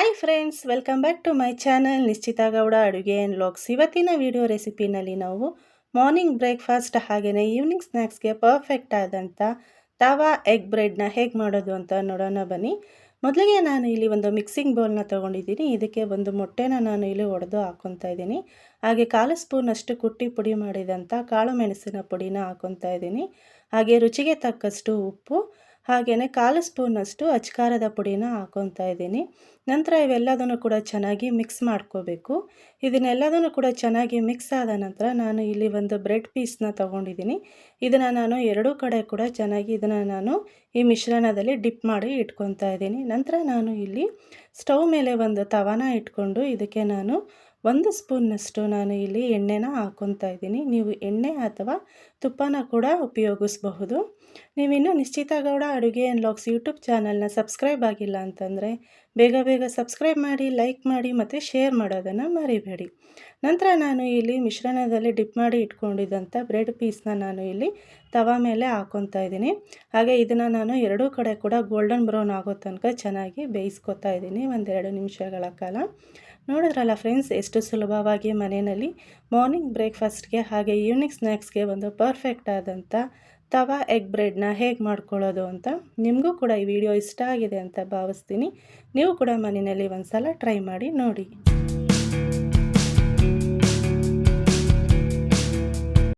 Hi friends, welcome back to my channel Nishchitha Gowda ಅಡುಗೆ and vlogs. ಇವತ್ತಿನ video ರೆಸಿಪಿನಲ್ಲಿ ನಾವು ಮಾರ್ನಿಂಗ್ ಬ್ರೇಕ್ಫಾಸ್ಟ್ ಹಾಗೆಯೇ ಈವ್ನಿಂಗ್ ಸ್ನ್ಯಾಕ್ಸ್ಗೆ ಪರ್ಫೆಕ್ಟ್ ಆದಂಥ ತವಾ ಎಗ್ ಬ್ರೆಡ್ನ ಹೇಗೆ ಮಾಡೋದು ಅಂತ ನೋಡೋಣ ಬನ್ನಿ. ಮೊದಲಿಗೆ ನಾನು ಇಲ್ಲಿ ಒಂದು ಮಿಕ್ಸಿಂಗ್ ಬೌಲ್ನ ತೊಗೊಂಡಿದ್ದೀನಿ. ಇದಕ್ಕೆ ಒಂದು ಮೊಟ್ಟೆನ ನಾನು ಇಲ್ಲಿ ಒಡೆದು ಹಾಕ್ಕೊತಾ ಇದ್ದೀನಿ. ಹಾಗೆ 1/4 ಸ್ಪೂನಷ್ಟು ಕುಟ್ಟಿ ಪುಡಿ ಮಾಡಿದಂಥ ಕಾಳು ಮೆಣಸಿನ ಪುಡಿನ ಹಾಕ್ಕೊತಾ ಇದ್ದೀನಿ. ಹಾಗೆ ರುಚಿಗೆ ತಕ್ಕಷ್ಟು ಉಪ್ಪು, ಹಾಗೆಯೇ 1/4 ಸ್ಪೂನಷ್ಟು ಅಚ್ಕಾರದ ಪುಡಿನ ಹಾಕ್ಕೊತಾ ಇದ್ದೀನಿ. ನಂತರ ಇವೆಲ್ಲದನ್ನು ಕೂಡ ಚೆನ್ನಾಗಿ ಮಿಕ್ಸ್ ಮಾಡ್ಕೋಬೇಕು. ಇದನ್ನೆಲ್ಲದನ್ನು ಕೂಡ ಚೆನ್ನಾಗಿ ಮಿಕ್ಸ್ ಆದ ನಂತರ ನಾನು ಇಲ್ಲಿ ಒಂದು ಬ್ರೆಡ್ ಪೀಸ್ನ ತೊಗೊಂಡಿದ್ದೀನಿ. ಇದನ್ನು ನಾನು ಎರಡೂ ಕಡೆ ಕೂಡ ಚೆನ್ನಾಗಿ ನಾನು ಈ ಮಿಶ್ರಣದಲ್ಲಿ ಡಿಪ್ ಮಾಡಿ ಇಟ್ಕೊತಾ ಇದ್ದೀನಿ. ನಂತರ ನಾನು ಇಲ್ಲಿ ಸ್ಟವ್ ಮೇಲೆ ಒಂದು ತವಾನ ಇಟ್ಕೊಂಡು ಇದಕ್ಕೆ ನಾನು 1 ಸ್ಪೂನ್ನಷ್ಟು ನಾನು ಇಲ್ಲಿ ಎಣ್ಣೆನ ಹಾಕ್ಕೊತಾ ಇದ್ದೀನಿ. ನೀವು ಎಣ್ಣೆ ಅಥವಾ ತುಪ್ಪನ ಕೂಡ ಉಪಯೋಗಿಸಬಹುದು. ನೀವಿನ್ನೂ ನಿಶ್ಚಿತಾ ಗೌಡ ಅಡುಗೆ ಆ್ಯಂಡ್ ವ್ಲಾಗ್ಸ್ ಯೂಟ್ಯೂಬ್ ಚಾನಲ್ನ ಸಬ್ಸ್ಕ್ರೈಬ್ ಆಗಿಲ್ಲ ಅಂತಂದರೆ ಬೇಗ ಸಬ್ಸ್ಕ್ರೈಬ್ ಮಾಡಿ, ಲೈಕ್ ಮಾಡಿ ಮತ್ತು ಶೇರ್ ಮಾಡೋದನ್ನು ಮರಿಬೇಡಿ. ನಂತರ ನಾನು ಇಲ್ಲಿ ಮಿಶ್ರಣದಲ್ಲಿ ಡಿಪ್ ಮಾಡಿ ಇಟ್ಕೊಂಡಿದ್ದಂಥ ಬ್ರೆಡ್ ಪೀಸ್ನ ನಾನು ಇಲ್ಲಿ ತವಾ ಮೇಲೆ ಹಾಕ್ಕೊತಾ ಇದ್ದೀನಿ. ಹಾಗೆ ಇದನ್ನು ನಾನು ಎರಡೂ ಕಡೆ ಕೂಡ ಗೋಲ್ಡನ್ ಬ್ರೌನ್ ಆಗೋ ತನಕ ಚೆನ್ನಾಗಿ ಬೇಯಿಸ್ಕೊತಾ ಇದ್ದೀನಿ 1-2 ನಿಮಿಷಗಳ ಕಾಲ. ನೋಡಿದ್ರಲ್ಲ ಫ್ರೆಂಡ್ಸ್, ಎಷ್ಟು ಸುಲಭವಾಗಿ ಮನೆಯಲ್ಲಿ ಮಾರ್ನಿಂಗ್ ಬ್ರೇಕ್ಫಾಸ್ಟ್ಗೆ ಹಾಗೆ ಈವ್ನಿಂಗ್ ಸ್ನ್ಯಾಕ್ಸ್ಗೆ ಒಂದು ಪರ್ಫೆಕ್ಟ್ ಆದಂಥ ತವಾ ಎಗ್ ಬ್ರೆಡ್ನ ಹೇಗೆ ಮಾಡ್ಕೊಳ್ಳೋದು ಅಂತ. ನಿಮಗೂ ಕೂಡ ಈ ವಿಡಿಯೋ ಇಷ್ಟ ಆಗಿದೆ ಅಂತ ಭಾವಿಸ್ತೀನಿ. ನೀವು ಕೂಡ ಮನೆಯಲ್ಲಿ ಒಂದು ಸಲ ಟ್ರೈ ಮಾಡಿ ನೋಡಿ.